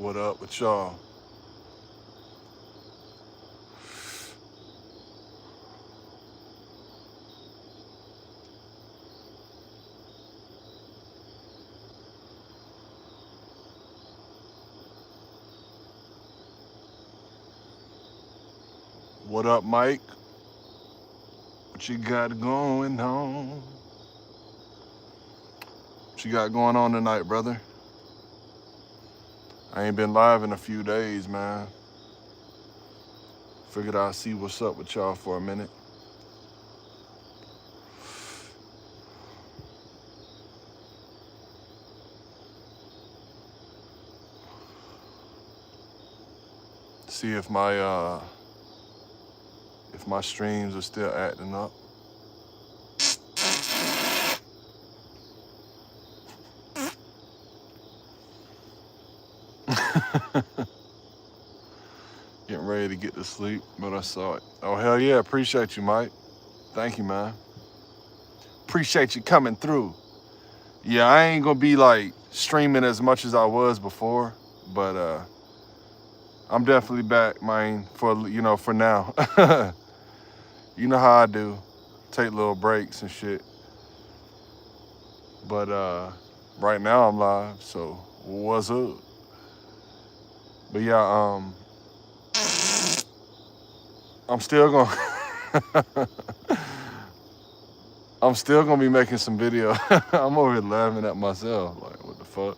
What up with y'all? What up, Mike? What you got going on? What you got going on tonight, brother? I ain't been live in a few days, man. Figured I'd see what's up with y'all for a minute. See if my streams are still acting up. Getting ready to get to sleep, but I saw it. Oh, hell yeah. Appreciate you, Mike. Thank you, man. Appreciate you coming through. Yeah, I ain't gonna be like streaming as much as I was before, but I'm definitely back, man, for now. You know how I do. Take little breaks and shit. But right now I'm live, so what's up? But yeah, I'm still gonna I'm still gonna be making some video. I'm over here laughing at myself, like what the fuck.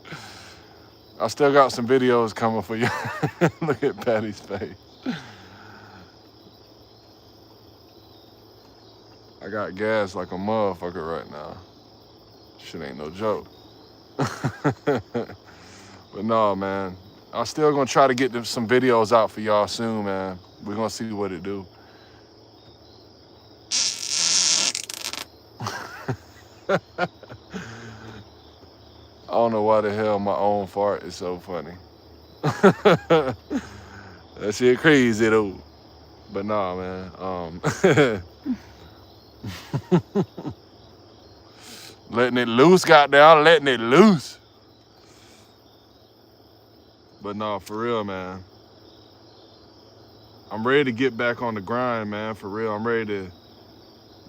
I still got some videos coming for you. Look at Patty's face. I got gas like a motherfucker right now. Shit ain't no joke. But no, man. I'm still gonna try to get some videos out for y'all soon, man. We're gonna see what it do. I don't know why the hell my own fart is so funny. That shit crazy though. But nah, man. Letting it loose, goddamn, letting it loose. But nah, for real, man. I'm ready to get back on the grind, man. For real, I'm ready to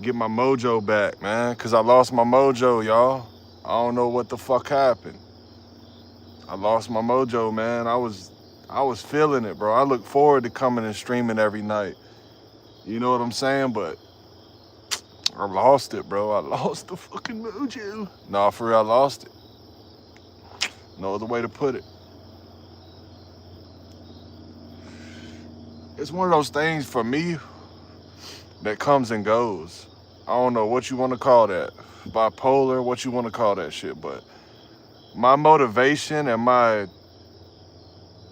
get my mojo back, man. Cause I lost my mojo, y'all. I don't know what the fuck happened. I lost my mojo, man. I was feeling it, bro. I look forward to coming and streaming every night. You know what I'm saying? But I lost it, bro. I lost the fucking mojo. Nah, for real, I lost it. No other way to put it. It's one of those things for me that comes and goes. I don't know what you want to call that. Bipolar, what you want to call that shit, but my motivation and my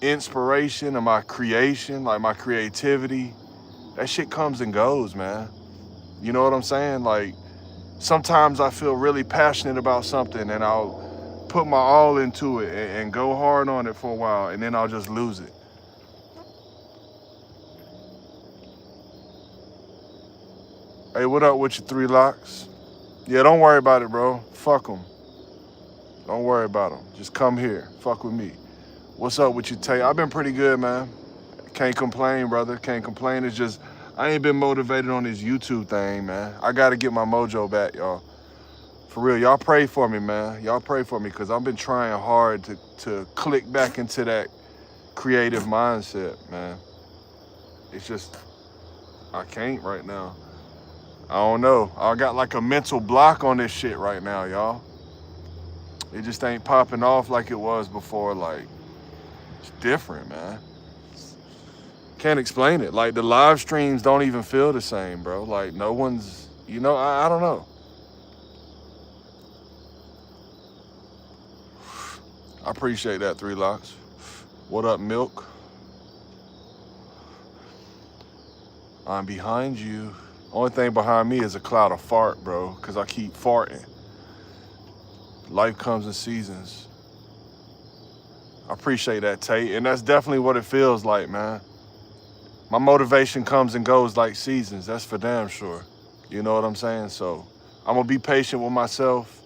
inspiration and my creation, like my creativity, that shit comes and goes, man. You know what I'm saying? Like, sometimes I feel really passionate about something and I'll put my all into it and go hard on it for a while, and then I'll just lose it. Hey, what up with your 3 locks? Yeah, don't worry about it, bro. Fuck them. Don't worry about them. Just come here. Fuck with me. What's up with you, Tay? I've been pretty good, man. Can't complain, brother. Can't complain. It's just, I ain't been motivated on this YouTube thing, man. I got to get my mojo back, y'all. For real, y'all pray for me, man. Y'all pray for me, because I've been trying hard to click back into that creative mindset, man. It's just, I can't right now. I don't know. I got like a mental block on this shit right now, y'all. It just ain't popping off like it was before. Like, it's different, man. Can't explain it. Like, the live streams don't even feel the same, bro. Like, no one's, I don't know. I appreciate that, 3 locks. What up, Milk? I'm behind you. Only thing behind me is a cloud of fart, bro, because I keep farting. Life comes in seasons. I appreciate that, Tate. And that's definitely what it feels like, man. My motivation comes and goes like seasons. That's for damn sure. You know what I'm saying? So I'm going to be patient with myself.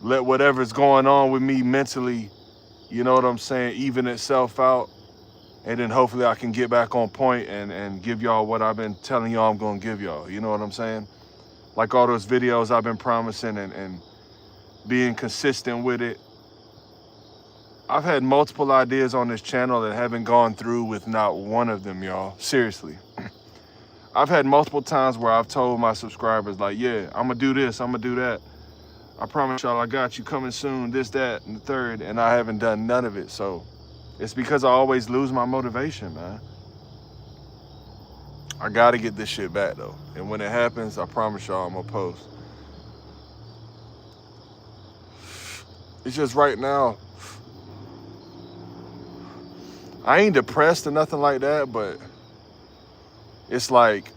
Let whatever's going on with me mentally you know what I'm saying, even itself out. And then hopefully I can get back on point and give y'all what I've been telling y'all I'm gonna give y'all. You know what I'm saying? Like all those videos I've been promising and being consistent with it. I've had multiple ideas on this channel that haven't gone through with not one of them, y'all. Seriously. I've had multiple times where I've told my subscribers, like, yeah, I'm gonna do this, I'm gonna do that. I promise y'all I got you coming soon, this, that, and the third, and I haven't done none of it. So it's because I always lose my motivation, man. I gotta get this shit back though. And when it happens, I promise y'all I'm gonna post. It's just right now, I ain't depressed or nothing like that, but it's like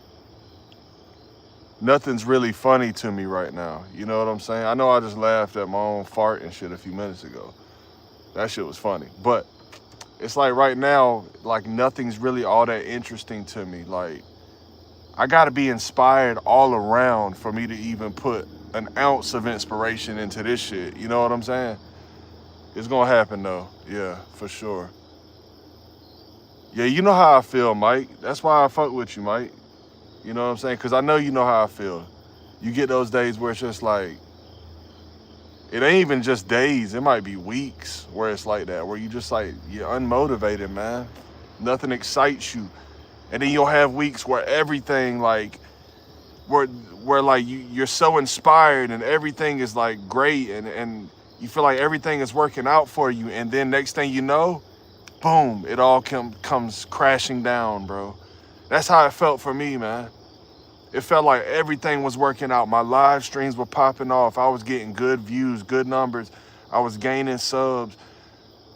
nothing's really funny to me right now. You know what I'm saying? I know I just laughed at my own fart and shit a few minutes ago. That shit was funny. But it's like right now, like nothing's really all that interesting to me. Like I gotta be inspired all around for me to even put an ounce of inspiration into this shit. You know what I'm saying? It's gonna happen though. Yeah, for sure. Yeah, you know how I feel, Mike. That's why I fuck with you, Mike. You know what I'm saying? Because I know you know how I feel. You get those days where it's just like, it ain't even just days. It might be weeks where it's like that, where you just like, you're unmotivated, man. Nothing excites you. And then you'll have weeks where everything like, where like you're so inspired and everything is like great and you feel like everything is working out for you. And then next thing you know, boom, it all comes crashing down, bro. That's how it felt for me, man. It felt like everything was working out. My live streams were popping off. I was getting good views, good numbers. I was gaining subs.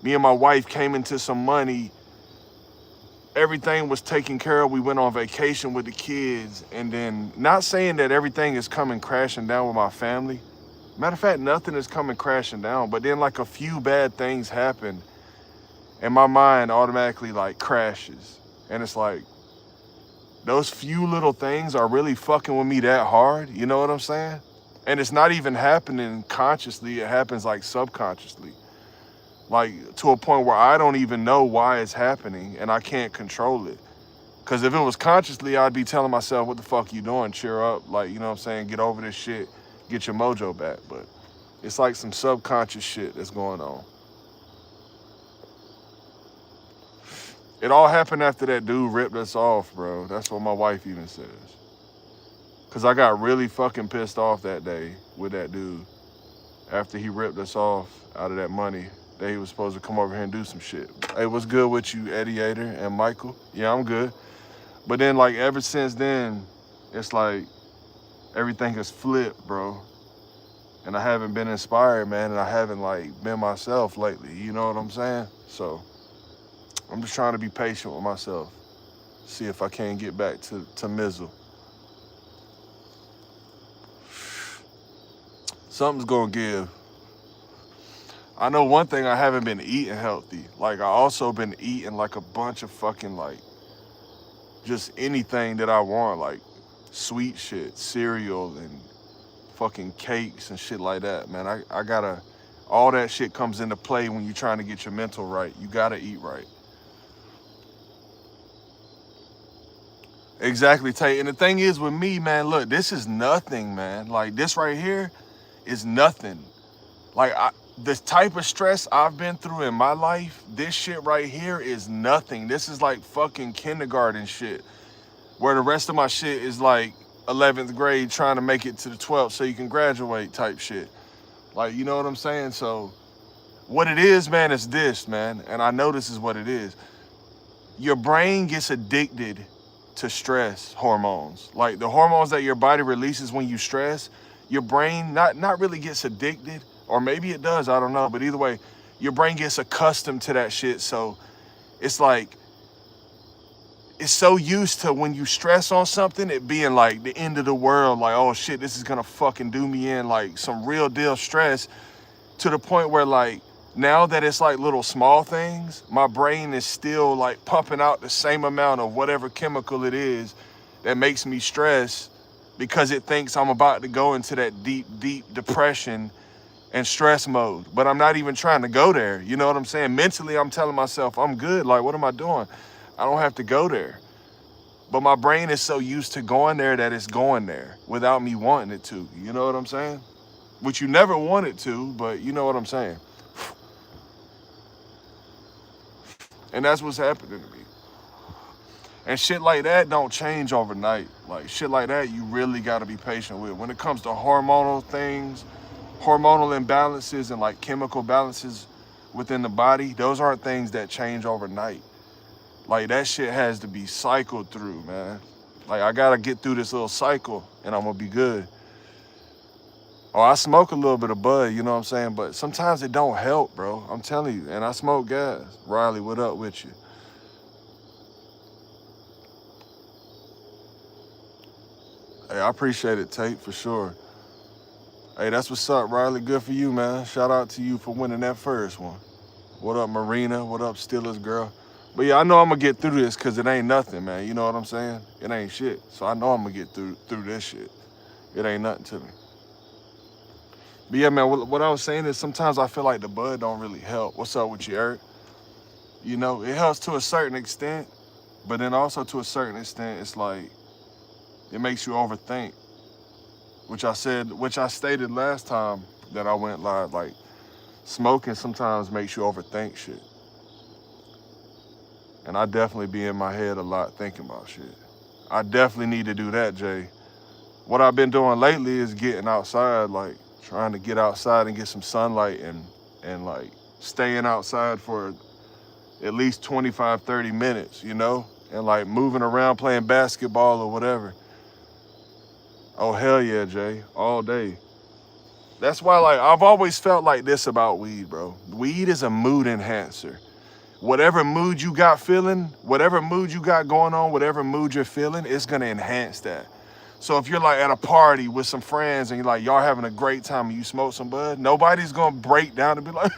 Me and my wife came into some money. Everything was taken care of. We went on vacation with the kids. And then, not saying that everything is coming crashing down with my family. Matter of fact, nothing is coming crashing down. But then like a few bad things happen and my mind automatically like crashes. And it's like, those few little things are really fucking with me that hard. You know what I'm saying? And it's not even happening consciously. It happens like subconsciously. Like to a point where I don't even know why it's happening and I can't control it. Because if it was consciously, I'd be telling myself, what the fuck you doing? Cheer up. Like, you know what I'm saying? Get over this shit. Get your mojo back. But it's like some subconscious shit that's going on. It all happened after that dude ripped us off, bro. That's what my wife even says. Because I got really fucking pissed off that day with that dude. After he ripped us off out of that money that he was supposed to come over here and do some shit. Hey, what's good with you, Eddie Ader and Michael? Yeah, I'm good. But then, like, ever since then, it's like everything has flipped, bro. And I haven't been inspired, man. And I haven't, like, been myself lately. You know what I'm saying? So I'm just trying to be patient with myself. See if I can get back to Mizzle. Something's gonna give. I know one thing, I haven't been eating healthy. Like, I also been eating like a bunch of fucking like, just anything that I want, like sweet shit, cereal and fucking cakes and shit like that, man. I gotta, all that shit comes into play when you're trying to get your mental right. You gotta eat right. Exactly, Tate. And the thing is with me, man, look, this is nothing, man. Like, this right here is nothing. Like, the type of stress I've been through in my life, this shit right here is nothing. This is like fucking kindergarten shit, where the rest of my shit is like 11th grade trying to make it to the 12th so you can graduate type shit. Like, you know what I'm saying? So what it is, man, is this, man. And I know this is what it is. Your brain gets addicted to stress hormones. Like the hormones that your body releases when you stress, your brain not really gets addicted, or maybe it does, I don't know. But either way, your brain gets accustomed to that shit. So it's like, it's so used to when you stress on something, it being like the end of the world, like, oh shit, this is gonna fucking do me in, like some real deal stress, to the point where like, now that it's like little small things, my brain is still like pumping out the same amount of whatever chemical it is that makes me stress, because it thinks I'm about to go into that deep, deep depression and stress mode, but I'm not even trying to go there. You know what I'm saying? Mentally, I'm telling myself I'm good. Like, what am I doing? I don't have to go there. But my brain is so used to going there that it's going there without me wanting it to. You know what I'm saying? Which you never want it to, but you know what I'm saying. And that's what's happening to me. And shit like that don't change overnight. Like shit like that, you really gotta be patient with. When it comes to hormonal things, hormonal imbalances and like chemical balances within the body, those aren't things that change overnight. Like that shit has to be cycled through, man. Like I gotta get through this little cycle and I'm gonna be good. Oh, I smoke a little bit of bud, you know what I'm saying? But sometimes it don't help, bro. I'm telling you. And I smoke gas. Riley, what up with you? Hey, I appreciate it, Tate, for sure. Hey, that's what's up, Riley. Good for you, man. Shout out to you for winning that first one. What up, Marina? What up, Steelers girl? But yeah, I know I'm gonna get through this because it ain't nothing, man. You know what I'm saying? It ain't shit. So I know I'm gonna get through this shit. It ain't nothing to me. But yeah, man, what I was saying is sometimes I feel like the bud don't really help. What's up with you, Eric? You know, it helps to a certain extent, but then also to a certain extent, it's like it makes you overthink. Which I stated last time that I went live, like smoking sometimes makes you overthink shit. And I definitely be in my head a lot thinking about shit. I definitely need to do that, Jay. What I've been doing lately is getting outside, like trying to get outside and get some sunlight and like staying outside for at least 25, 30 minutes, you know? And like moving around playing basketball or whatever. Oh, hell yeah, Jay. All day. That's why, like, I've always felt like this about weed, bro. Weed is a mood enhancer. Whatever mood you got feeling, whatever mood you got going on, whatever mood you're feeling, it's gonna enhance that. So if you're like at a party with some friends and you're like, y'all having a great time and you smoke some bud, nobody's gonna break down and be like,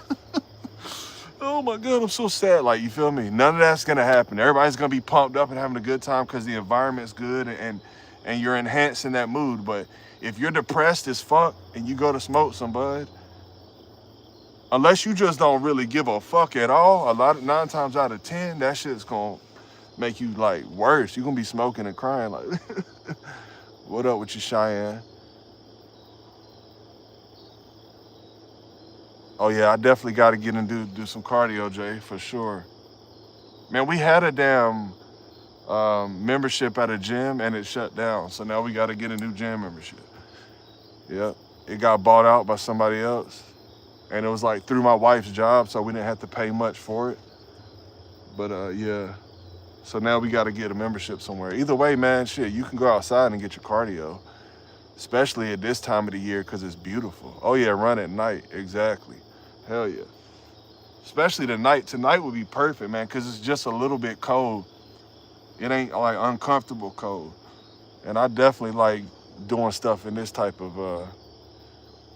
oh my God, I'm so sad. Like, you feel me? None of that's gonna happen. Everybody's gonna be pumped up and having a good time because the environment's good and you're enhancing that mood. But if you're depressed as fuck and you go to smoke some bud, unless you just don't really give a fuck at all, 9 times out of 10, that shit's gonna make you like worse. You're gonna be smoking and crying like, what up with you, Cheyenne? Oh yeah, I definitely gotta get and do some cardio, Jay, for sure. Man, we had a damn membership at a gym and it shut down. So now we gotta get a new gym membership. Yep. It got bought out by somebody else. And it was like through my wife's job, so we didn't have to pay much for it. But yeah. So now we gotta get a membership somewhere. Either way, man, shit, you can go outside and get your cardio. Especially at this time of the year because it's beautiful. Oh yeah, run at night, exactly. Hell yeah. Especially tonight. Tonight would be perfect, man, because it's just a little bit cold. It ain't like uncomfortable cold. And I definitely like doing stuff in this type of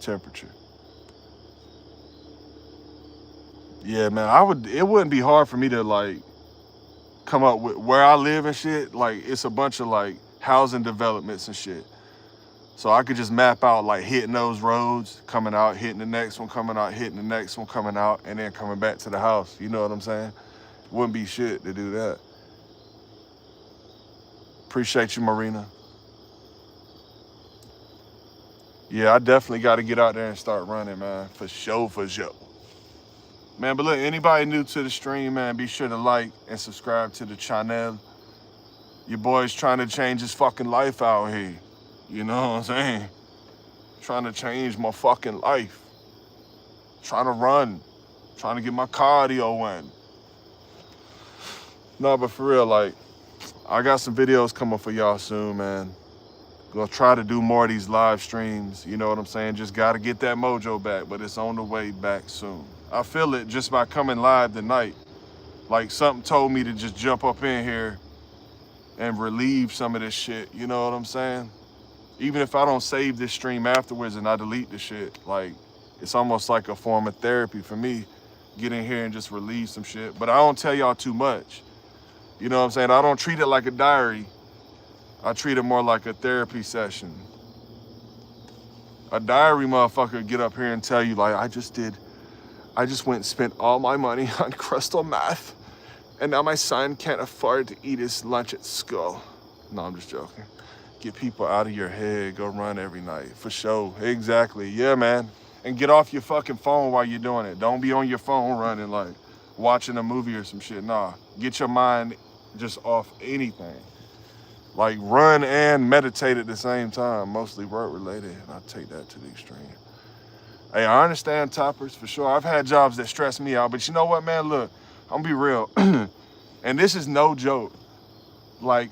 temperature. Yeah, man, it wouldn't be hard for me to like come up with where I live and shit. Like it's a bunch of like housing developments and shit. So I could just map out like hitting those roads, coming out, hitting the next one, coming out, hitting the next one, coming out, and then coming back to the house. You know what I'm saying? Wouldn't be shit to do that. Appreciate you, Marina. Yeah, I definitely got to get out there and start running, man. For sure, for sure. Man, but look, anybody new to the stream, man, be sure to like and subscribe to the channel. Your boy's trying to change his fucking life out here. You know what I'm saying? Trying to change my fucking life. Trying to run. Trying to get my cardio in. No, but for real, like, I got some videos coming for y'all soon, man. Gonna try to do more of these live streams. You know what I'm saying? Just gotta get that mojo back, but it's on the way back soon. I feel it just by coming live tonight. Like something told me to just jump up in here and relieve some of this shit. You know what I'm saying? Even if I don't save this stream afterwards and I delete the shit, like it's almost like a form of therapy for me. Get in here and just relieve some shit. But I don't tell y'all too much. You know what I'm saying? I don't treat it like a diary. I treat it more like a therapy session. A diary motherfucker get up here and tell you like, I just went and spent all my money on crystal meth, and now my son can't afford to eat his lunch at school. No, I'm just joking. Get people out of your head. Go run every night. For sure. Exactly. Yeah, man. And get off your fucking phone while you're doing it. Don't be on your phone running like watching a movie or some shit. Nah. Get your mind just off anything. Like run and meditate at the same time. Mostly work related. And I'll take that to the extreme. Hey, I understand toppers for sure. I've had jobs that stress me out. But you know what, man? Look, I'm gonna be real. And this is no joke. Like,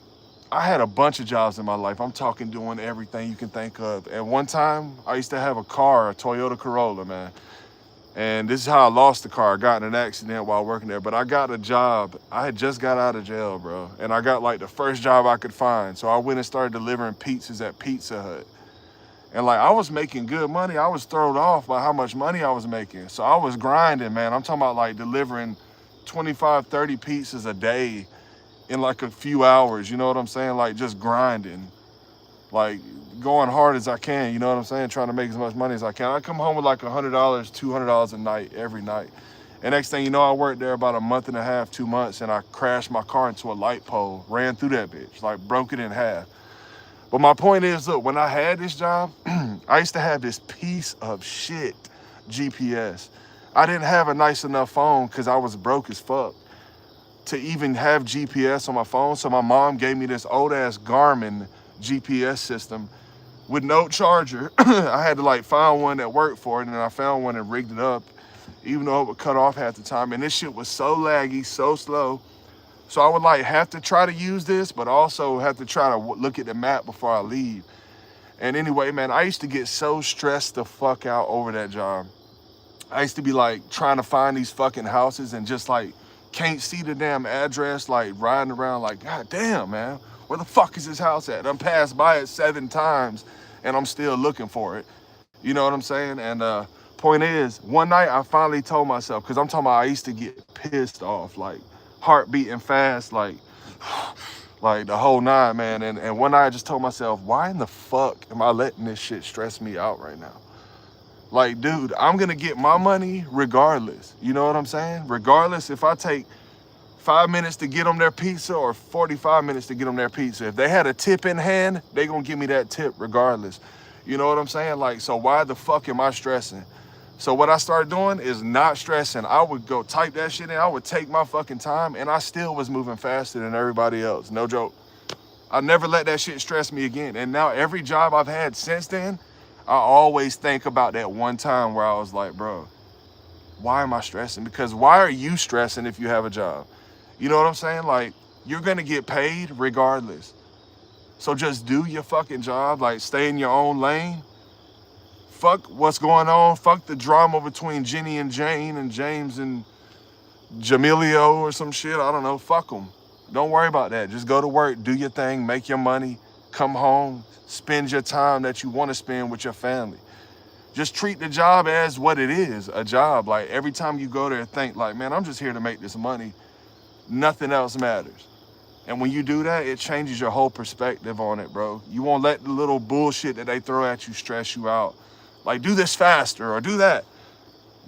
I had a bunch of jobs in my life. I'm talking doing everything you can think of. And one time, I used to have a car, a Toyota Corolla, man. And this is how I lost the car. I got in an accident while working there. But I got a job. I had just got out of jail, bro. And I got like the first job I could find. So I went and started delivering pizzas at Pizza Hut. And like, I was making good money. I was thrown off by how much money I was making. So I was grinding, man. I'm talking about like delivering 25, 30 pizzas a day in like a few hours, you know what I'm saying? Like just grinding, like going hard as I can, you know what I'm saying? Trying to make as much money as I can. I come home with like $100, $200 a night, every night. And next thing you know, I worked there about a month and a half, 2 months, and I crashed my car into a light pole, ran through that bitch, like broke it in half. But my point is, look, when I had this job, I used to have this piece of shit GPS. I didn't have a nice enough phone because I was broke as fuck to even have GPS on my phone. So my mom gave me this old ass Garmin GPS system with no charger. I had to like find one that worked for it, and then I found one and rigged it up, even though it would cut off half the time. And this shit was so laggy, so slow. So I would like have to try to use this, but also have to try to look at the map before I leave. And anyway, man, I used to get so stressed the fuck out over that job. I used to be like trying to find these fucking houses and just like can't see the damn address, like riding around like, God damn, man, where the fuck is this house at? I'm passed by it 7 times and I'm still looking for it. You know what I'm saying? And point is, one night I finally told myself, because I'm talking about I used to get pissed off, like heart beating fast, like the whole nine, man. And one night I just told myself, why in the fuck am I letting this shit stress me out right now? Like, dude, I'm gonna get my money regardless. You know what I'm saying? Regardless if I take 5 minutes to get them their pizza or 45 minutes to get them their pizza. If they had a tip in hand, they gonna give me that tip regardless. You know what I'm saying? Like, so why the fuck am I stressing? So what I started doing is not stressing. I would go type that shit in. I would take my fucking time, and I still was moving faster than everybody else. No joke. I never let that shit stress me again. And now every job I've had since then, I always think about that one time where I was like, bro, why am I stressing? Because why are you stressing if you have a job? You know what I'm saying? Like, you're gonna get paid regardless. So just do your fucking job, like stay in your own lane. Fuck what's going on. Fuck the drama between Jenny and Jane and James and Jamilio or some shit. I don't know. Fuck them. Don't worry about that. Just go to work, do your thing, make your money, come home, spend your time that you want to spend with your family. Just treat the job as what it is, a job. Like every time you go there, think like, man, I'm just here to make this money. Nothing else matters. And when you do that, it changes your whole perspective on it, bro. You won't let the little bullshit that they throw at you stress you out. Like, do this faster or do that.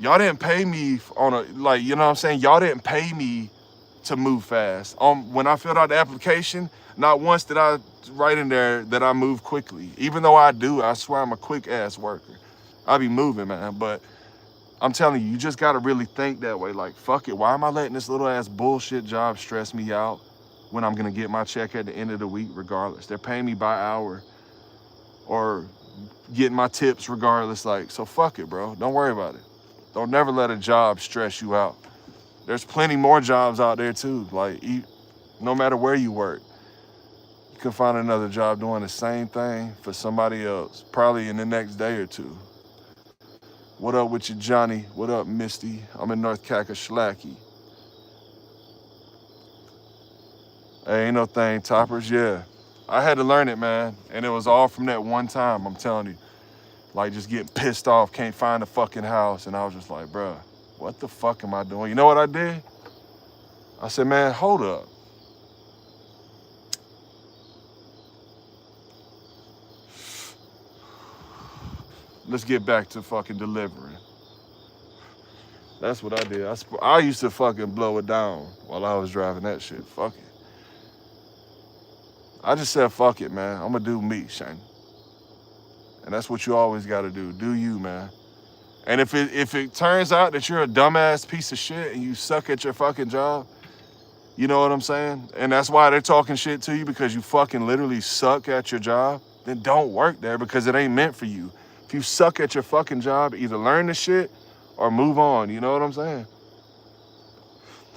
Y'all didn't pay me on a, like, you know what I'm saying? Y'all didn't pay me to move fast. When I filled out the application, not once did I write in there that I move quickly. Even though I do, I swear I'm a quick ass worker. I be moving, man. But I'm telling you, you just gotta really think that way. Like, fuck it. Why am I letting this little ass bullshit job stress me out when I'm gonna get my check at the end of the week regardless? They're paying me by hour or getting my tips regardless. Like, so fuck it, bro. Don't worry about it. Don't never let a job stress you out. There's plenty more jobs out there too. Like, no matter where you work, you can find another job doing the same thing for somebody else, probably in the next day or two. What up with you, Johnny? What up, Misty? I'm in North Cashapp. Hey, ain't no thing, toppers. Yeah, I had to learn it, man. And it was all from that one time, I'm telling you. Like, just getting pissed off, can't find a fucking house. And I was just like, bro, what the fuck am I doing? You know what I did? I said, man, hold up. Let's get back to fucking delivering. That's what I did. I used to fucking blow it down while I was driving that shit. Fuck it. I just said fuck it, man. I'm gonna do me, Shane. And that's what you always gotta do. Do you, man. And if it turns out that you're a dumbass piece of shit and you suck at your fucking job, you know what I'm saying? And that's why they're talking shit to you because you fucking literally suck at your job, then don't work there because it ain't meant for you. If you suck at your fucking job, either learn the shit or move on. You know what I'm saying?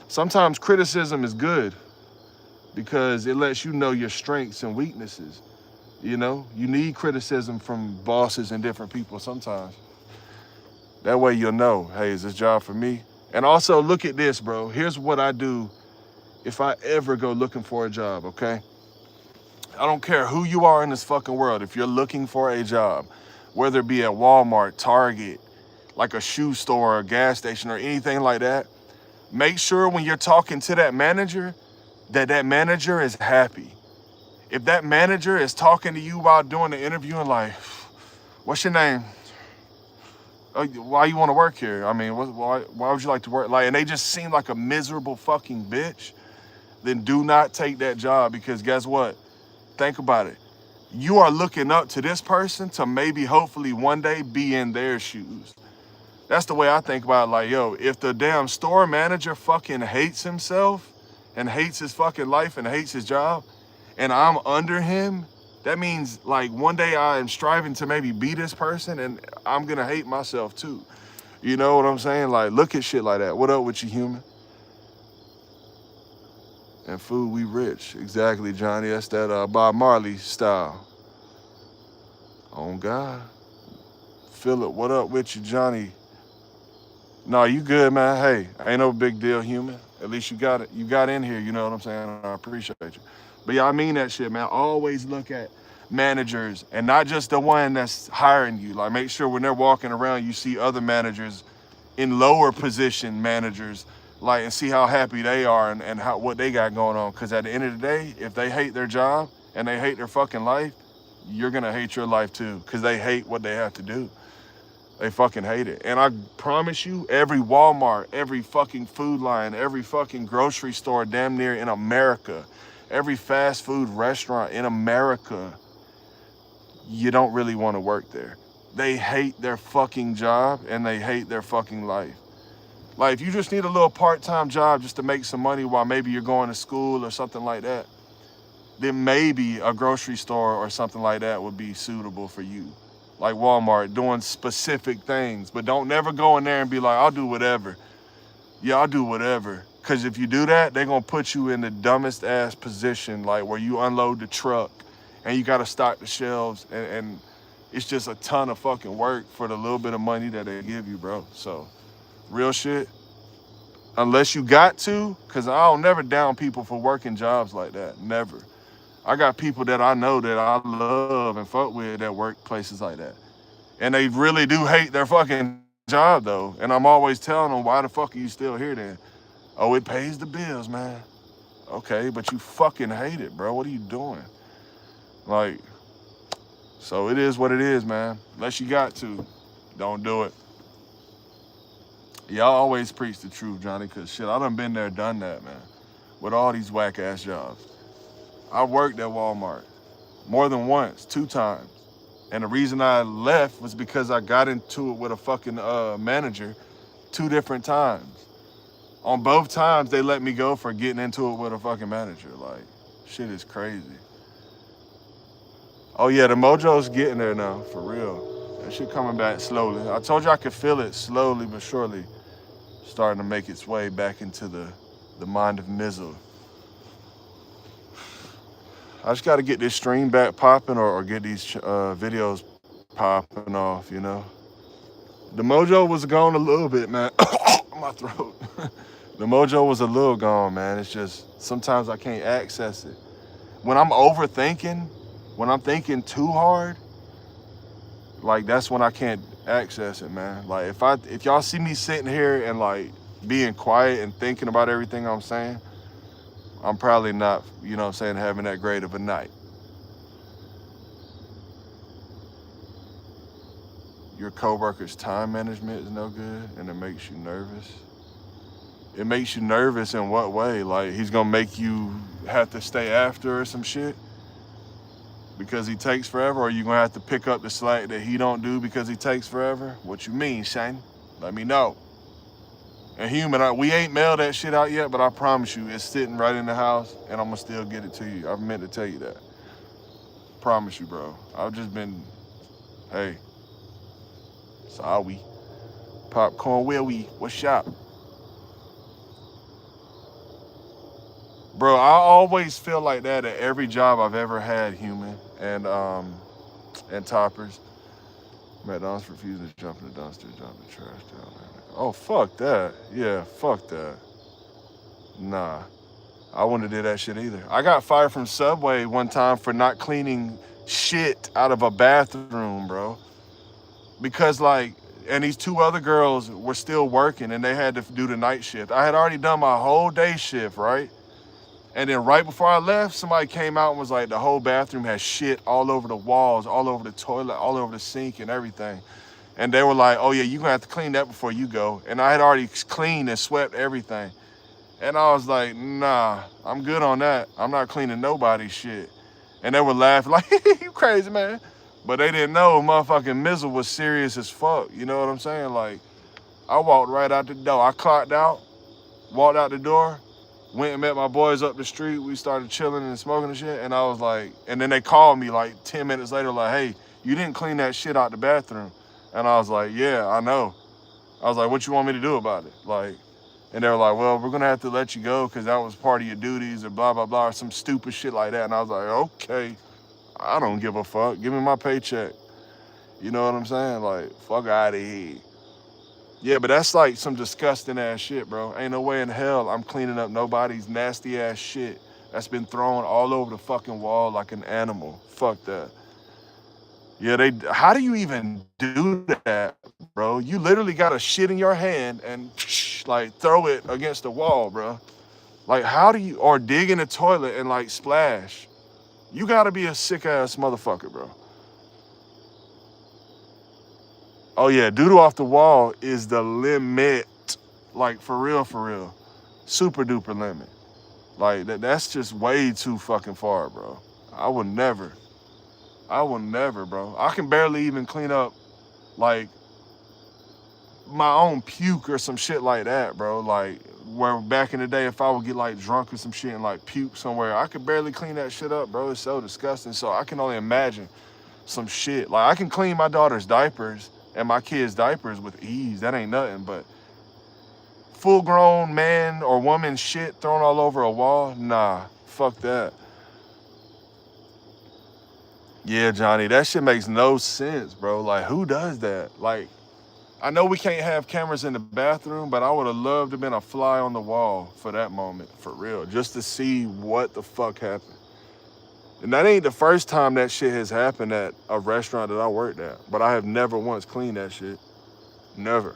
Sometimes criticism is good because it lets you know your strengths and weaknesses. You know, you need criticism from bosses and different people sometimes. That way you'll know, hey, is this job for me? And also look at this, bro. Here's what I do if I ever go looking for a job, okay? I don't care who you are in this fucking world. If you're looking for a job, whether it be at Walmart, Target, like a shoe store, a gas station, or anything like that, make sure when you're talking to that manager manager is happy. If that manager is talking to you while doing the interview and like, what's your name? Why you want to work here? I mean, why would you like to work? Like, and they just seem like a miserable fucking bitch, then do not take that job because guess what? Think about it. You are looking up to this person to maybe hopefully one day be in their shoes. That's the way I think about it. Like, yo, if the damn store manager fucking hates himself and hates his fucking life and hates his job, and I'm under him, that means like one day I am striving to maybe be this person and I'm gonna hate myself too. You know what I'm saying? Like, look at shit like that. What up with you, human? And food, we rich. Exactly, Johnny. That's that Bob Marley style. On God. Philip, what up with you, Johnny? No, you good, man. Hey, ain't no big deal, human. At least you got it. You got in here, you know what I'm saying? I appreciate you. But yeah, I mean that shit, man. Always look at managers and not just the one that's hiring you. Like, make sure when they're walking around, you see other managers in lower position managers, like, and see how happy they are and how what they got going on. Because at the end of the day, if they hate their job and they hate their fucking life, you're gonna hate your life too. Because they hate what they have to do. They fucking hate it. And I promise you, every Walmart, every fucking Food Line, every fucking grocery store damn near in America, every fast food restaurant in America, you don't really want to work there. They hate their fucking job and they hate their fucking life. Like, if you just need a little part-time job just to make some money while maybe you're going to school or something like that, then maybe a grocery store or something like that would be suitable for you. Like Walmart, doing specific things. But don't never go in there and be like, I'll do whatever. Yeah, I'll do whatever. Because if you do that, they're going to put you in the dumbest ass position, like where you unload the truck and you got to stock the shelves. And it's just a ton of fucking work for the little bit of money that they give you, bro. So, real shit. Unless you got to, because I don't never down people for working jobs like that. Never. I got people that I know that I love and fuck with that work places like that. And they really do hate their fucking job though. And I'm always telling them, why the fuck are you still here then? Oh, it pays the bills, man. Okay, but you fucking hate it, bro. What are you doing? Like, so it is what it is, man. Unless you got to, don't do it. Yeah, I always preach the truth, Johnny, because shit, I done been there, done that, man. With all these whack ass jobs. I worked at Walmart more than once, 2 times. And the reason I left was because I got into it with a fucking manager 2 different times. On both times, they let me go for getting into it with a fucking manager. Like, shit is crazy. Oh yeah, the mojo's getting there now, for real. That shit coming back slowly. I told you I could feel it slowly but surely starting to make its way back into the mind of Mizzle. I just got to get this stream back popping or get these videos popping off, you know. The mojo was gone a little bit, man. My throat. The mojo was a little gone, man. It's just sometimes I can't access it. When I'm overthinking, when I'm thinking too hard, like that's when I can't access it, man. Like if y'all see me sitting here and like being quiet and thinking about everything I'm saying, I'm probably not, you know what I'm saying, having that great of a night. your coworker's time management is no good and it makes you nervous. It makes you nervous in what way? Like he's gonna make you have to stay after or some shit because he takes forever, or you gonna have to pick up the slack that he don't do because he takes forever? What you mean, Shane? Let me know. And human, we ain't mailed that shit out yet, but I promise you, it's sitting right in the house, and I'm gonna still get it to you. I've meant to tell you that. Promise you, bro. I've just been, hey, sorry. Popcorn, where we? What's up? Bro, I always feel like that at every job I've ever had, human, and toppers. McDonald's refusing to jump in the dumpster, jump the trash down there. Oh, fuck that. Yeah, fuck that. Nah, I wouldn't have did that shit either. I got fired from Subway one time for not cleaning shit out of a bathroom, bro. Because like, and these two other girls were still working and they had to do the night shift. I had already done my whole day shift, right? And then right before I left, somebody came out and was like, the whole bathroom has shit all over the walls, all over the toilet, all over the sink and everything. And they were like, oh yeah, you're gonna have to clean that before you go. And I had already cleaned and swept everything. And I was like, nah, I'm good on that. I'm not cleaning nobody's shit. And they were laughing like, you crazy, man. But they didn't know motherfucking Mizzle was serious as fuck. You know what I'm saying? Like, I walked right out the door. I clocked out, walked out the door, went and met my boys up the street. We started chilling and smoking and shit. And I was like, and then they called me like 10 minutes later, like, hey, you didn't clean that shit out the bathroom. And I was like, yeah, I know. I was like, what you want me to do about it? Like, and they were like, well, we're gonna have to let you go because that was part of your duties or blah, blah, blah, or some stupid shit like that. And I was like, okay, I don't give a fuck. Give me my paycheck. You know what I'm saying? Like, fuck out of here. Yeah, but that's like some disgusting ass shit, bro. Ain't no way in hell I'm cleaning up nobody's nasty ass shit that's been thrown all over the fucking wall like an animal. Fuck that. Yeah, how do you even do that, bro? You literally got a shit in your hand and like throw it against the wall, bro. Like, how do you, or dig in the toilet and like splash? You gotta be a sick ass motherfucker, bro. Oh yeah, doodle off the wall is the limit. Like, for real, for real. Super duper limit. Like, that's just way too fucking far, bro. I would never, bro. I can barely even clean up, like, my own puke or some shit like that, bro. Like, where back in the day, if I would get, like, drunk or some shit and, like, puke somewhere, I could barely clean that shit up, bro. It's so disgusting. So I can only imagine some shit. Like, I can clean my daughter's diapers and my kids' diapers with ease. That ain't nothing, but full-grown man or woman shit thrown all over a wall? Nah, fuck that. Yeah, Johnny, that shit makes no sense, bro. Like, who does that? Like, I know we can't have cameras in the bathroom, but I would have loved to have been a fly on the wall for that moment, for real, just to see what the fuck happened. And that ain't the first time that shit has happened at a restaurant that I worked at, but I have never once cleaned that shit. Never.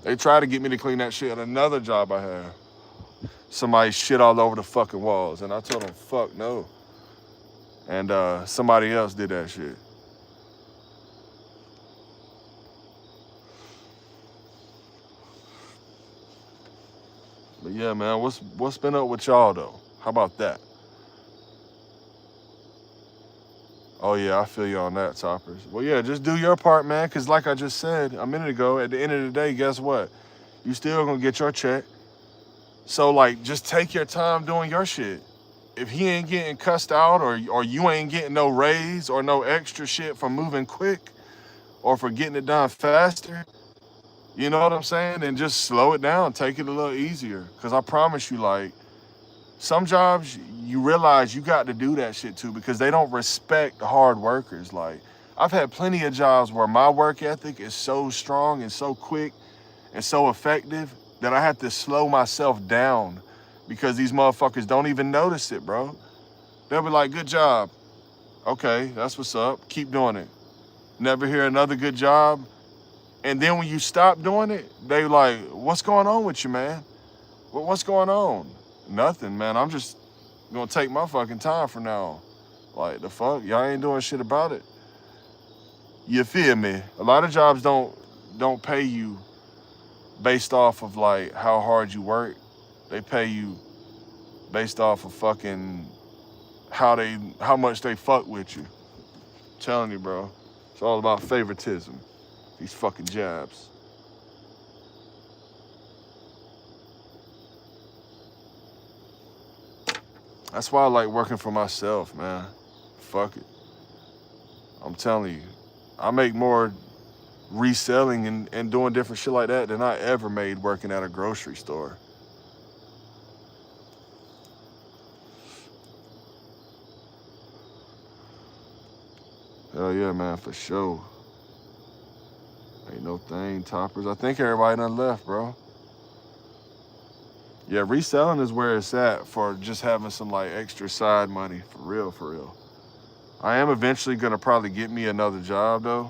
They tried to get me to clean that shit at another job I had. Somebody shit all over the fucking walls, and I told them, fuck no. And somebody else did that shit. But yeah, man, what's been up with y'all though? How about that? Oh yeah, I feel you on that, Toppers. Well, yeah, just do your part, man, because like I just said a minute ago, at the end of the day, guess what? You still gonna get your check. So like, just take your time doing your shit. If he ain't getting cussed out or you ain't getting no raise or no extra shit for moving quick or for getting it done faster, you know what I'm saying? Then just slow it down, take it a little easier. Cause I promise you, like, some jobs you realize you got to do that shit too because they don't respect hard workers. Like, I've had plenty of jobs where my work ethic is so strong and so quick and so effective that I have to slow myself down because these motherfuckers don't even notice it, bro. They'll be like, good job. Okay, that's what's up. Keep doing it. Never hear another good job. And then when you stop doing it, they like, what's going on with you, man? What's going on? Nothing, man. I'm just gonna take my fucking time from now on. Like, the fuck? Y'all ain't doing shit about it. You feel me? A lot of jobs don't pay you based off of like how hard you work. They pay you based off of fucking how much they fuck with you. I'm telling you, bro. It's all about favoritism. These fucking jobs. That's why I like working for myself, man. Fuck it. I'm telling you. I make more reselling and doing different shit like that than I ever made working at a grocery store. Hell yeah, man, for sure. Ain't no thing, toppers. I think everybody done left, bro. Yeah, reselling is where it's at for just having some like extra side money. For real, for real. I am eventually gonna probably get me another job though.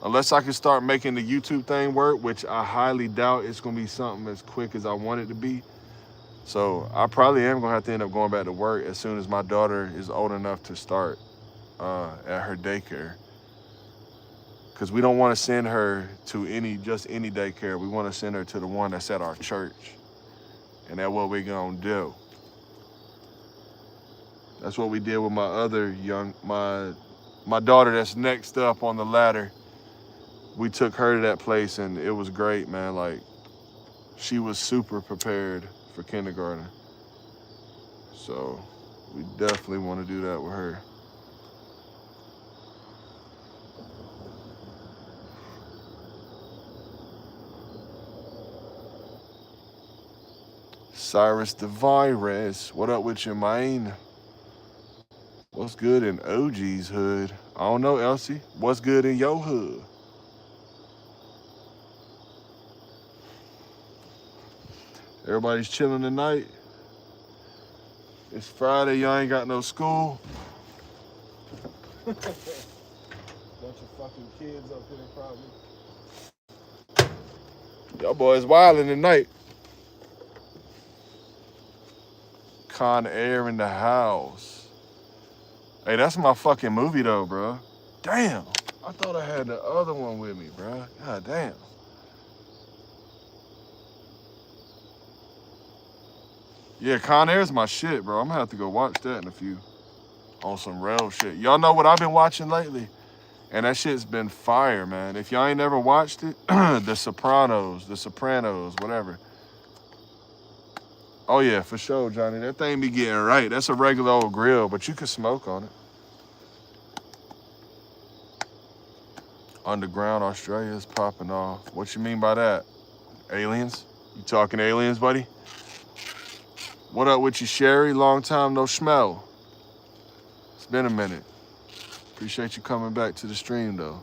Unless I can start making the YouTube thing work, which I highly doubt it's gonna be something as quick as I want it to be. So I probably am gonna have to end up going back to work as soon as my daughter is old enough to start at her daycare. Cause we don't want to send her to just any daycare. We want to send her to the one that's at our church. And that's what we're gonna do. That's what we did with my daughter that's next up on the ladder. We took her to that place and it was great, man. Like, she was super prepared for kindergarten. So we definitely want to do that with her. Cyrus the Virus, what up with you, man? What's good in OG's hood? I don't know, Elsie. What's good in your hood? Everybody's chilling tonight. It's Friday, y'all ain't got no school. Bunch of fucking kids up here probably. Y'all boys wildin' tonight. Con Air in the house. Hey, that's my fucking movie though, bro. Damn. I thought I had the other one with me, bro. God damn. Yeah, Con Air's my shit, bro. I'm gonna have to go watch that in a few. On some real shit. Y'all know what I've been watching lately? And that shit's been fire, man. If y'all ain't never watched it, The Sopranos, whatever. Oh yeah, for sure, Johnny. That thing be getting right. That's a regular old grill, but you can smoke on it. Underground Australia's popping off. What you mean by that? Aliens? You talking aliens, buddy? What up with you, Sherry? Long time no smell. It's been a minute. Appreciate you coming back to the stream, though.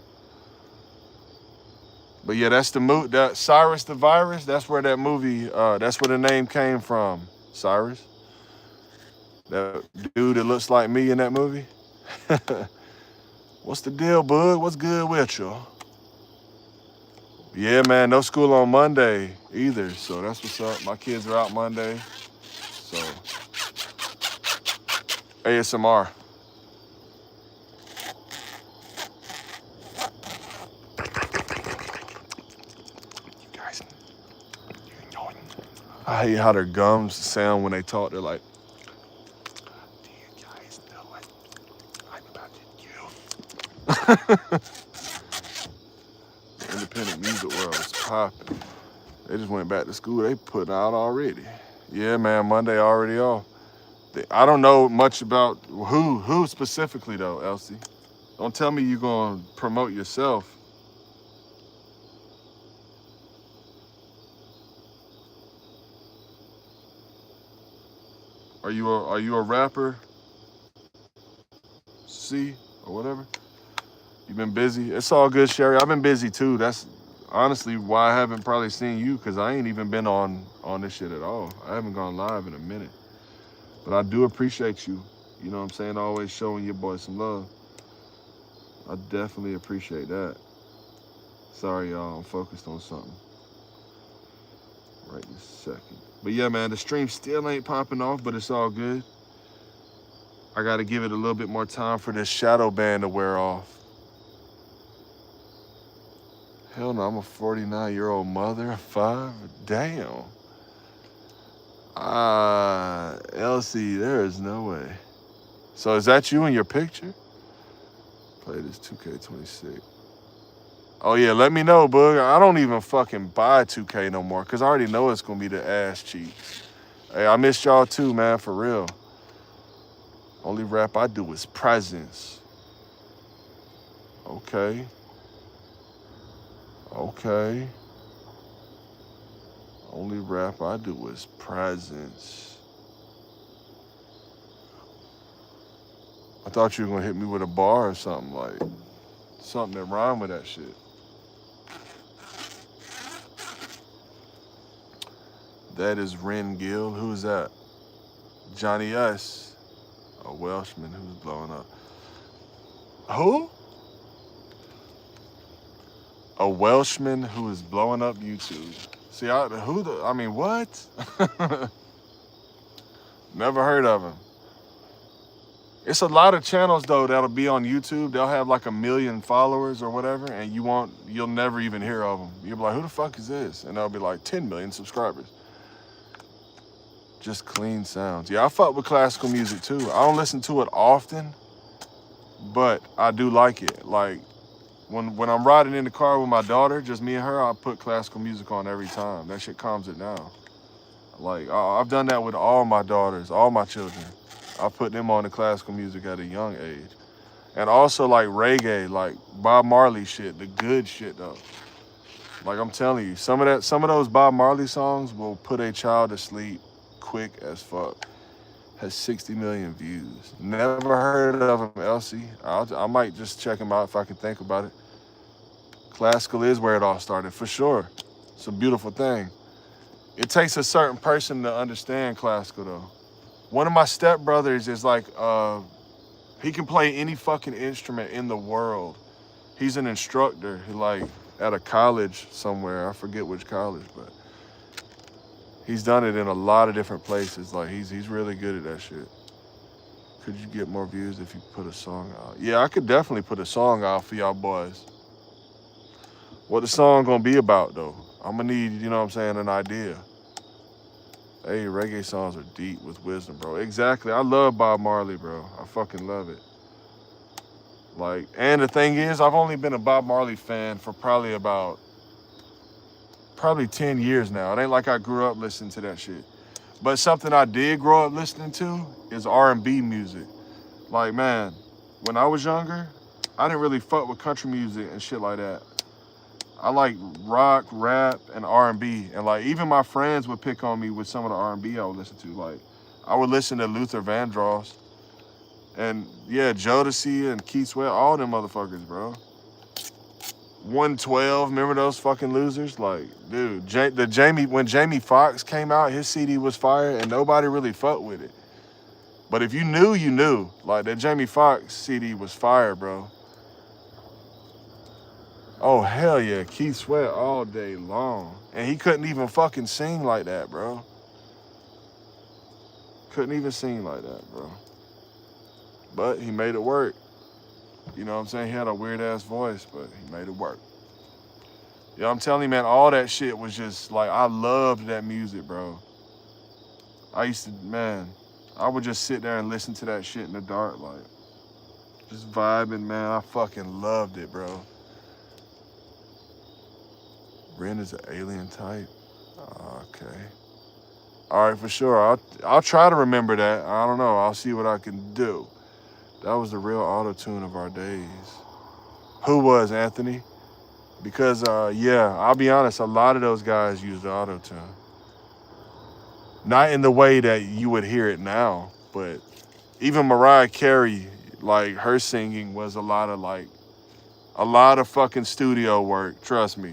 But yeah, that's the movie. That Cyrus the Virus. That's where that movie. That's where the name came from. Cyrus. That dude that looks like me in that movie. What's the deal, bud? What's good with you? Yeah, man. No school on Monday either. So that's what's up. My kids are out Monday. So ASMR. I hate how their gums sound when they talk. They're like, do you guys know what I'm about to do? The independent music world is popping. They just went back to school. They put out already. Yeah, man, Monday already off. I don't know much about who specifically, though, Elsie. Don't tell me you're going to promote yourself. Are you a rapper? C or whatever? You been busy? It's all good, Sherry. I've been busy too. That's honestly why I haven't probably seen you, because I ain't even been on this shit at all. I haven't gone live in a minute. But I do appreciate you. You know what I'm saying? Always showing your boy some love. I definitely appreciate that. Sorry, y'all. I'm focused on something right this second. But yeah, man, the stream still ain't popping off, but it's all good. I got to give it a little bit more time for this shadow band to wear off. Hell no, I'm a 49-year-old mother of 5. Damn. Elsie, there is no way. So is that you in your picture? Play this 2K26. Oh yeah, let me know, bug. I don't even fucking buy 2K no more because I already know it's gonna be the ass cheeks. Hey, I missed y'all too, man, for real. Only rap I do is presence. Okay. Okay. Only rap I do is presence. I thought you were gonna hit me with a bar or something, like something that rhyme with that shit. That is Ren Gill. Who's that? Johnny S. A Welshman who's blowing up. Who? A Welshman who is blowing up YouTube. See, I mean, what? Never heard of him. It's a lot of channels though that'll be on YouTube. They'll have like 1 million followers or whatever, and you'll never even hear of them. You'll be like, who the fuck is this? And they'll be like 10 million subscribers. Just clean sounds. Yeah, I fuck with classical music too. I don't listen to it often, but I do like it. Like when I'm riding in the car with my daughter, just me and her, I put classical music on every time. That shit calms it down. Like I've done that with all my daughters, all my children. I put them on the classical music at a young age. And also like reggae, like Bob Marley shit, the good shit though. Like I'm telling you, some of those Bob Marley songs will put a child to sleep quick as fuck. Has 60 million views. Never heard of him, Elsie. I might just check him out if I can think about it. Classical is where it all started, for sure. It's a beautiful thing. It takes a certain person to understand classical though. One of my stepbrothers is like, he can play any fucking instrument in the world. He's an instructor, like at a college somewhere. I forget which college, but he's done it in a lot of different places. Like he's really good at that shit. Could you get more views if you put a song out? Yeah, I could definitely put a song out for y'all boys. What the song gonna be about though? I'm gonna need, you know what I'm saying, an idea. Hey, reggae songs are deep with wisdom, bro. Exactly. I love Bob Marley, bro. I fucking love it. Like, and the thing is, I've only been a Bob Marley fan for probably 10 years now. It ain't like I grew up listening to that shit. But something I did grow up listening to is R&B music. Like, man, when I was younger, I didn't really fuck with country music and shit like that. I like rock, rap, and R&B. And like even my friends would pick on me with some of the R&B I would listen to. Like I would listen to Luther Vandross. And yeah, Jodeci and Keith Sweat, all them motherfuckers, bro. 112, remember those fucking losers? Like, dude, when Jamie Foxx came out, his CD was fire and nobody really fucked with it. But if you knew, you knew. Like that Jamie Foxx CD was fire, bro. Oh, hell yeah, Keith Sweat all day long. And he couldn't even fucking sing like that, bro. Couldn't even sing like that, bro. But he made it work. You know what I'm saying? He had a weird-ass voice, but he made it work. Yeah, I'm telling you, man, all that shit was just, like, I loved that music, bro. I used to, man, I would just sit there and listen to that shit in the dark, like, just vibing, man. I fucking loved it, bro. Ren is an alien type. Okay. All right, for sure. I'll try to remember that. I don't know. I'll see what I can do. That was the real auto-tune of our days. Who was, Anthony? Because, yeah, I'll be honest, a lot of those guys used the auto-tune. Not in the way that you would hear it now, but even Mariah Carey, like, her singing was a lot of fucking studio work, trust me.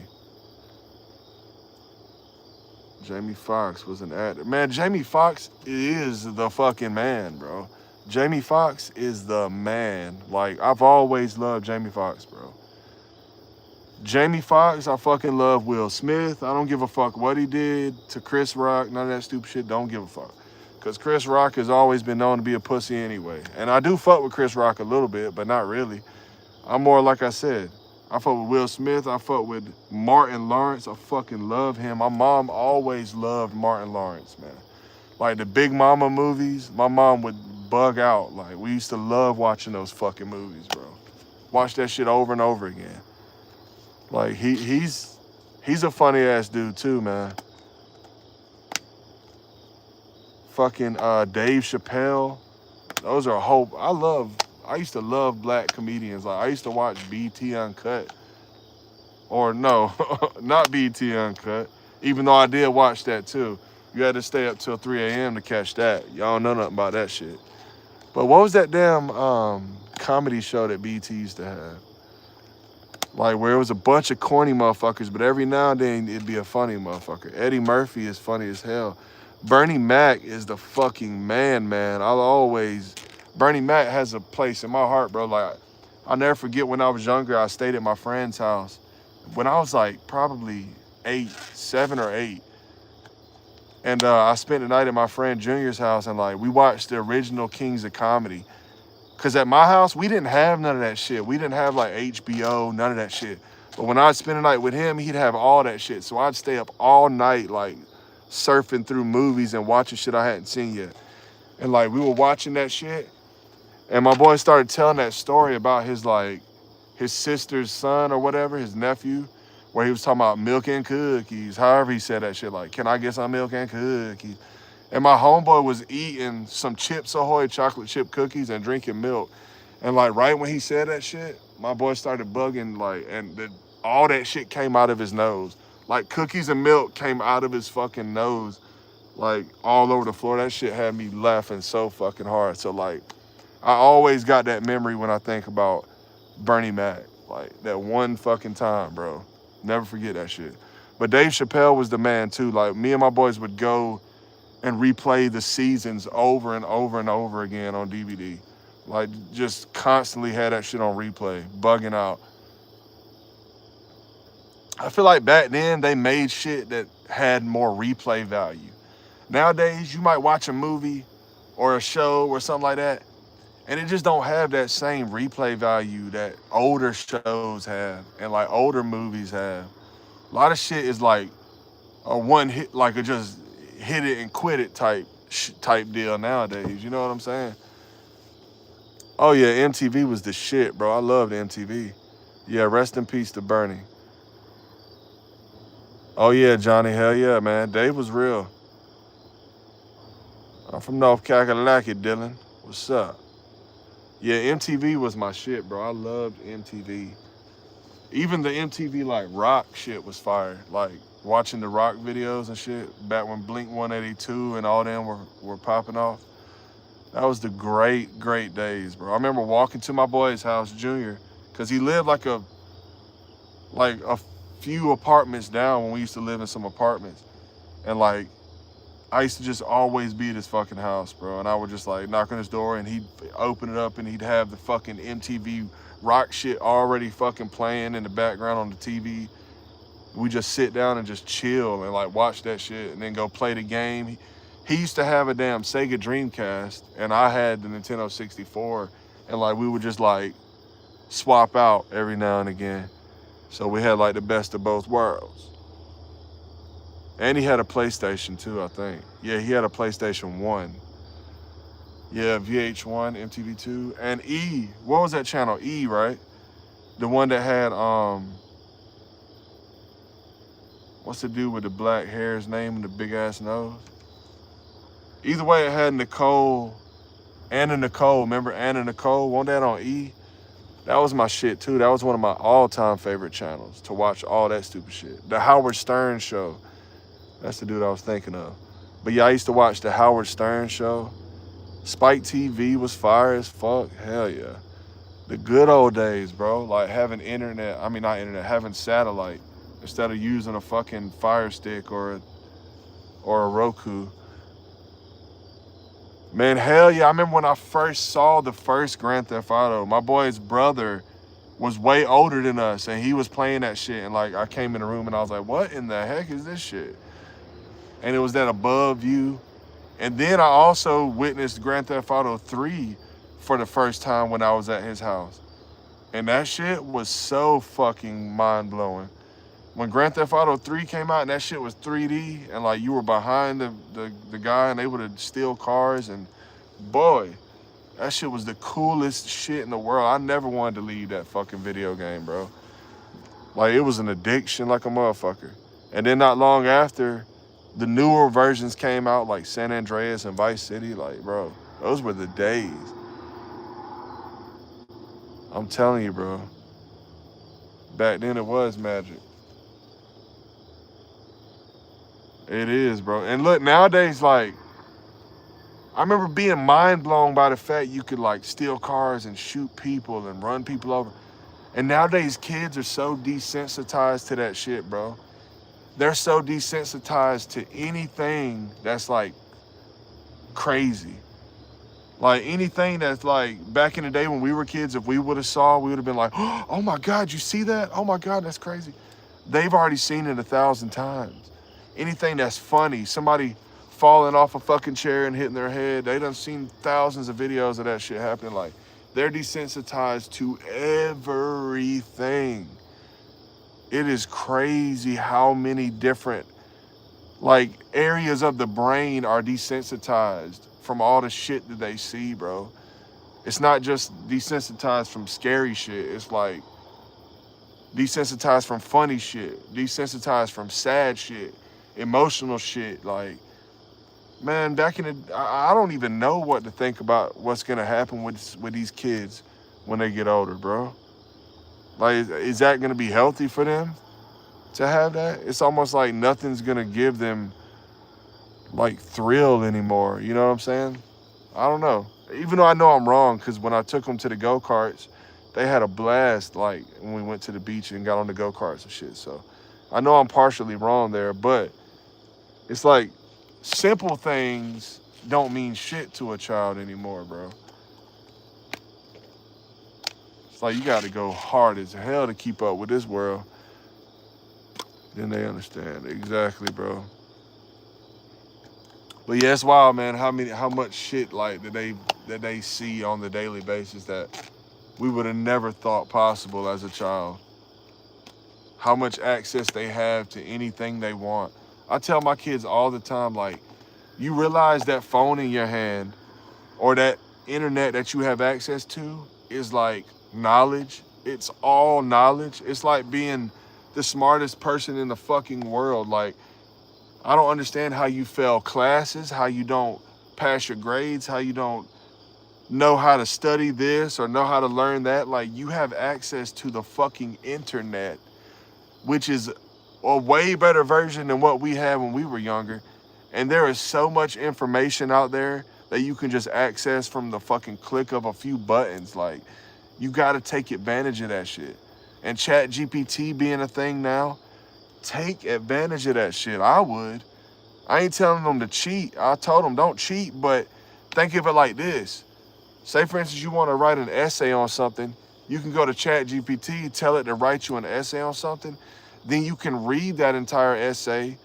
Jamie Foxx was an actor. Man, Jamie Foxx is the fucking man, bro. Jamie Foxx is the man. Like, I've always loved Jamie Foxx, bro. Jamie Foxx, I fucking love Will Smith. I don't give a fuck what he did to Chris Rock, none of that stupid shit. Don't give a fuck. Because Chris Rock has always been known to be a pussy anyway. And I do fuck with Chris Rock a little bit, but not really. I'm more like I said. I fuck with Will Smith. I fuck with Martin Lawrence. I fucking love him. My mom always loved Martin Lawrence, man. Like the Big Mama movies, my mom would bug out. Like we used to love watching those fucking movies, bro. Watch that shit over and over again. Like he's a funny ass dude too, man. Fucking Dave Chappelle. Those are hope. I used to love black comedians. Like I used to watch BT Uncut. Or no, not BT Uncut. Even though I did watch that too. You had to stay up till 3 a.m. to catch that. Y'all don't know nothing about that shit. But what was that damn comedy show that BT used to have? Like where it was a bunch of corny motherfuckers, but every now and then it'd be a funny motherfucker. Eddie Murphy is funny as hell. Bernie Mac is the fucking man. Bernie Mac has a place in my heart, bro. Like, I'll never forget when I was younger, I stayed at my friend's house. When I was like probably 7 or 8. And I spent the night at my friend Junior's house and like, we watched the original Kings of Comedy. Cause at my house, we didn't have none of that shit. We didn't have like HBO, none of that shit. But when I'd spend the night with him, he'd have all that shit. So I'd stay up all night, like surfing through movies and watching shit I hadn't seen yet. And like, we were watching that shit. And my boy started telling that story about his sister's son or whatever, his nephew, where he was talking about milk and cookies. However he said that shit, like, can I get some milk and cookies? And my homeboy was eating some Chips Ahoy chocolate chip cookies and drinking milk. And like right when he said that shit, my boy started bugging, like, and all that shit came out of his nose. Like cookies and milk came out of his fucking nose, like all over the floor. That shit had me laughing so fucking hard. So like, I always got that memory when I think about Bernie Mac. Like that one fucking time, bro. Never forget that shit. But Dave Chappelle was the man too. Like me and my boys would go and replay the seasons over and over and over again on DVD. Like just constantly had that shit on replay, bugging out. I feel like back then they made shit that had more replay value. Nowadays, you might watch a movie or a show or something like that, and it just don't have that same replay value that older shows have and like older movies have. A lot of shit is like a one hit, like a just hit it and quit it type deal nowadays. You know what I'm saying? Oh yeah, MTV was the shit, bro. I loved MTV. Yeah, rest in peace to Bernie. Oh yeah, Johnny, hell yeah, man. Dave was real. I'm from North Kakalaki, Dylan. What's up? Yeah, MTV was my shit, bro. I loved MTV. Even the MTV like rock shit was fire. Like watching the rock videos and shit back when Blink 182 and all them were popping off. That was the great days, bro. I remember walking to my boy's house, Junior, because he lived like a few apartments down when we used to live in some apartments. And like, I used to just always be at his fucking house, bro. And I would just like knock on his door and he'd open it up and he'd have the fucking MTV rock shit already fucking playing in the background on the TV. We just sit down and just chill and like watch that shit and then go play the game. He used to have a damn Sega Dreamcast and I had the Nintendo 64 and like we would just like swap out every now and again. So we had like the best of both worlds. And he had a PlayStation too, I think. Yeah, he had a PlayStation 1. Yeah, VH1, MTV2, and E. What was that channel? E, right? The one that had, what's the dude with the black hair, his name and the big ass nose? Either way, it had Anna Nicole. Remember Anna Nicole? Wasn't that on E? That was my shit too. That was one of my all-time favorite channels to watch all that stupid shit. The Howard Stern Show. That's the dude I was thinking of. But yeah, I used to watch the Howard Stern Show. Spike TV was fire as fuck. Hell yeah. The good old days, bro. Like having having satellite instead of using a fucking Fire Stick or a Roku. Man, hell yeah. I remember when I first saw the first Grand Theft Auto, my boy's brother was way older than us and he was playing that shit. And like, I came in the room and I was like, what in the heck is this shit? And it was that above view. And then I also witnessed Grand Theft Auto 3 for the first time when I was at his house. And that shit was so fucking mind blowing. When Grand Theft Auto 3 came out and that shit was 3D and like you were behind the guy and they would steal cars and boy, that shit was the coolest shit in the world. I never wanted to leave that fucking video game, bro. Like it was an addiction like a motherfucker. And then not long after, the newer versions came out like San Andreas and Vice City. Like, bro, those were the days. I'm telling you, bro. Back then it was magic. It is, bro. And look, nowadays, like, I remember being mind blown by the fact you could like steal cars and shoot people and run people over. And nowadays kids are so desensitized to that shit, bro. They're so desensitized to anything that's like crazy. Like anything that's like back in the day when we were kids, if we would have saw, we would have been like, oh my God, you see that? Oh my God, that's crazy. They've already seen it 1,000 times. Anything that's funny, somebody falling off a fucking chair and hitting their head, they done seen thousands of videos of that shit happening. Like they're desensitized to everything. It is crazy how many different like areas of the brain are desensitized from all the shit that they see, bro. It's not just desensitized from scary shit. It's like desensitized from funny shit, desensitized from sad shit, emotional shit. Like, man, back in the, I don't even know what to think about what's gonna happen with these kids when they get older, bro. Like, is that gonna be healthy for them to have that? It's almost like nothing's gonna give them like thrill anymore. You know what I'm saying? I don't know. Even though I know I'm wrong, because when I took them to the go-karts, they had a blast, like, when we went to the beach and got on the go-karts and shit. So I know I'm partially wrong there, but it's like simple things don't mean shit to a child anymore, bro. It's like you got to go hard as hell to keep up with this world. Then they understand. Exactly, bro. But yeah, it's wild, man, how much shit like that they see on the daily basis that we would have never thought possible as a child. How much access they have to anything they want. I tell my kids all the time, like, you realize that phone in your hand or that internet that you have access to is like knowledge. It's all knowledge. It's like being the smartest person in the fucking world. Like, I don't understand how you fail classes, how you don't pass your grades, how you don't know how to study this or know how to learn that. Like, you have access to the fucking internet, which is a way better version than what we had when we were younger. And there is so much information out there that you can just access from the fucking click of a few buttons. Like, you got to take advantage of that shit. And Chat GPT being a thing now, take advantage of that shit. I would. I ain't telling them to cheat. I told them don't cheat, but think of it like this. Say, for instance, you want to write an essay on something. You can go to Chat GPT, tell it to write you an essay on something. Then you can read that entire essay.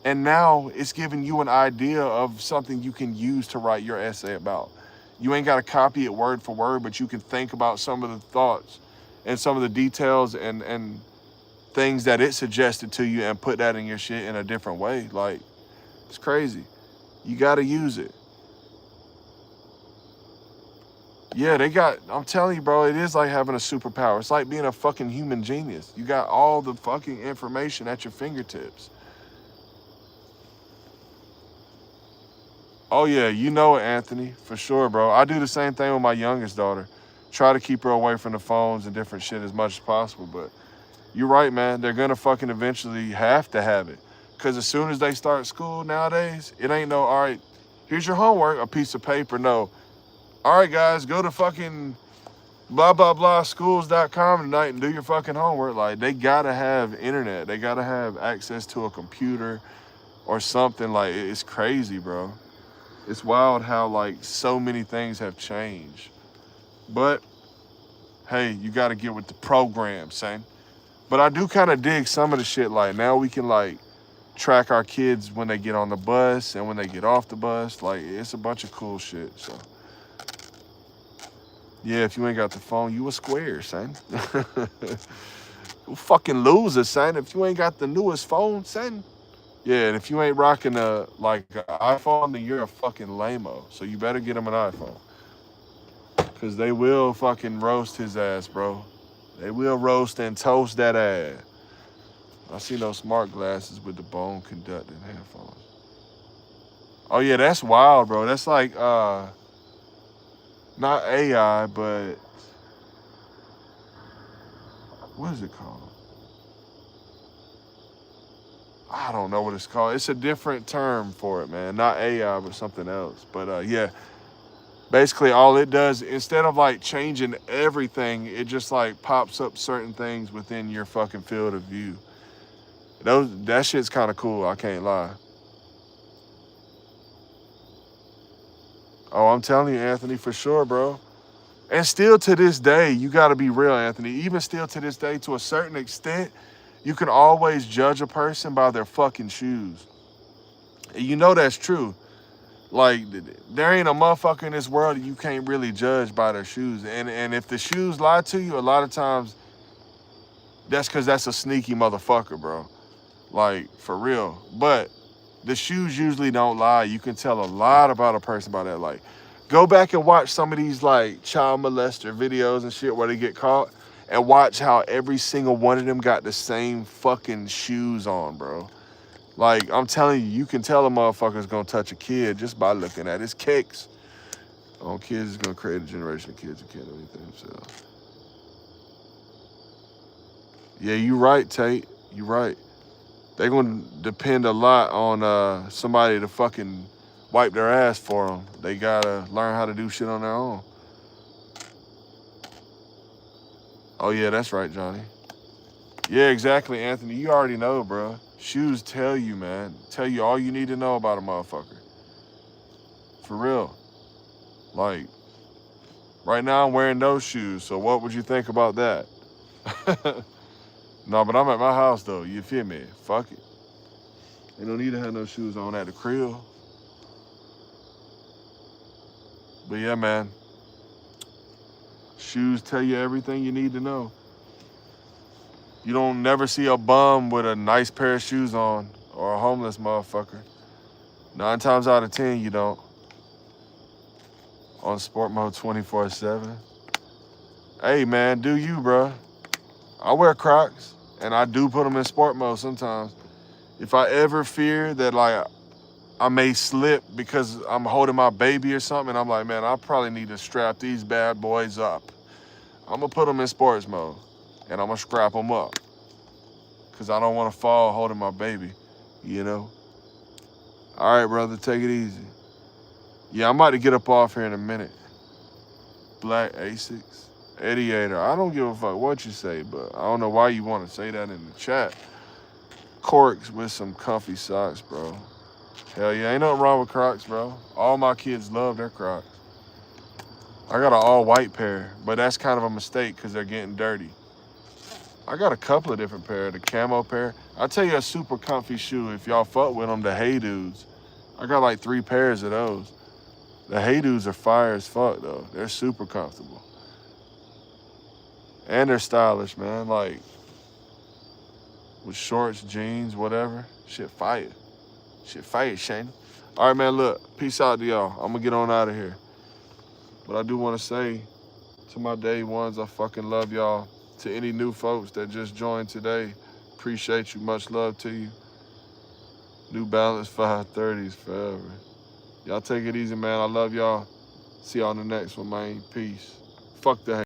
And now it's giving you an idea of something you can use to write your essay about. You ain't got to copy it word for word, but you can think about some of the thoughts and some of the details and things that it suggested to you and put that in your shit in a different way. Like, it's crazy. You got to use it. Yeah, I'm telling you, bro, it is like having a superpower. It's like being a fucking human genius. You got all the fucking information at your fingertips. Oh yeah, you know it, Anthony, for sure, bro. I do the same thing with my youngest daughter. Try to keep her away from the phones and different shit as much as possible, but you're right, man. They're gonna fucking eventually have to have it. Cause as soon as they start school nowadays, it ain't no, all right, here's your homework, a piece of paper. No. All right, guys, go to fucking blah, blah, blah, schools.com tonight and do your fucking homework. Like, they gotta have internet. They gotta have access to a computer or something. Like, it's crazy, bro. It's wild how, like, so many things have changed. But, hey, you gotta get with the program, son. But I do kind of dig some of the shit. Like, now we can, like, track our kids when they get on the bus and when they get off the bus. Like, it's a bunch of cool shit. So, yeah, if you ain't got the phone, you a square, son. You fucking loser, son. If you ain't got the newest phone, son. Yeah, and if you ain't rocking an iPhone, then you're a fucking lame-o. So you better get him an iPhone. Because they will fucking roast his ass, bro. They will roast and toast that ass. I see those smart glasses with the bone conducting headphones. Oh yeah, that's wild, bro. That's like not AI, but what is it called? I don't know what it's called. It's a different term for it, man. Not AI, but something else. But yeah, basically all it does, instead of like changing everything, it just like pops up certain things within your fucking field of view. That shit's kind of cool, I can't lie. Oh, I'm telling you, Anthony, for sure, bro. And still to this day, you got to be real, Anthony. Even still to this day, to a certain extent, you can always judge a person by their fucking shoes. And you know that's true. Like, there ain't a motherfucker in this world that you can't really judge by their shoes. And if the shoes lie to you, a lot of times, that's because that's a sneaky motherfucker, bro. Like, for real. But the shoes usually don't lie. You can tell a lot about a person by that. Like, go back and watch some of these, like, child molester videos and shit where they get caught, and watch how every single one of them got the same fucking shoes on, bro. Like, I'm telling you, you can tell a motherfucker's gonna touch a kid just by looking at his kicks. Oh, kids is gonna create a generation of kids who can't do anything themselves. Yeah, you right, Tate. You right. They're gonna depend a lot on somebody to fucking wipe their ass for them. They gotta learn how to do shit on their own. Oh yeah, that's right, Johnny. Yeah, exactly, Anthony. You already know, bro. Shoes tell you, man. Tell you all you need to know about a motherfucker. For real. Like, right now I'm wearing those shoes, so what would you think about that? No, but I'm at my house, though. You feel me? Fuck it. They don't need to have no shoes on at the crib. But yeah, man. Shoes tell you everything you need to know. You don't never see a bum with a nice pair of shoes on, or a homeless motherfucker. 9 times out of 10, you don't. On sport mode 24/7. Hey, man, do you, bro? I wear Crocs, and I do put them in sport mode sometimes. If I ever fear that, like, I may slip because I'm holding my baby or something, and I'm like, man, I probably need to strap these bad boys up. I'm going to put them in sports mode, and I'm going to strap them up because I don't want to fall holding my baby, you know? All right, brother, take it easy. Yeah, I'm about to get up off here in a minute. Black Asics, Ediator. I don't give a fuck what you say, but I don't know why you want to say that in the chat. Corks with some comfy socks, bro. Hell yeah, ain't nothing wrong with Crocs, bro. All my kids love their Crocs. I got an all-white pair, but that's kind of a mistake because they're getting dirty. I got a couple of different pairs. The camo pair. I'll tell you a super comfy shoe if y'all fuck with them, the Hey Dudes. I got like 3 pairs of those. The Hey Dudes are fire as fuck, though. They're super comfortable. And they're stylish, man. Like, with shorts, jeans, whatever. Shit fire. Shit fire, Shane. All right, man, look. Peace out to y'all. I'm going to get on out of here. But I do want to say to my day ones, I fucking love y'all. To any new folks that just joined today, appreciate you. Much love to you. New Balance 530s forever. Y'all take it easy, man. I love y'all. See y'all on the next one, man. Peace. Fuck the hate.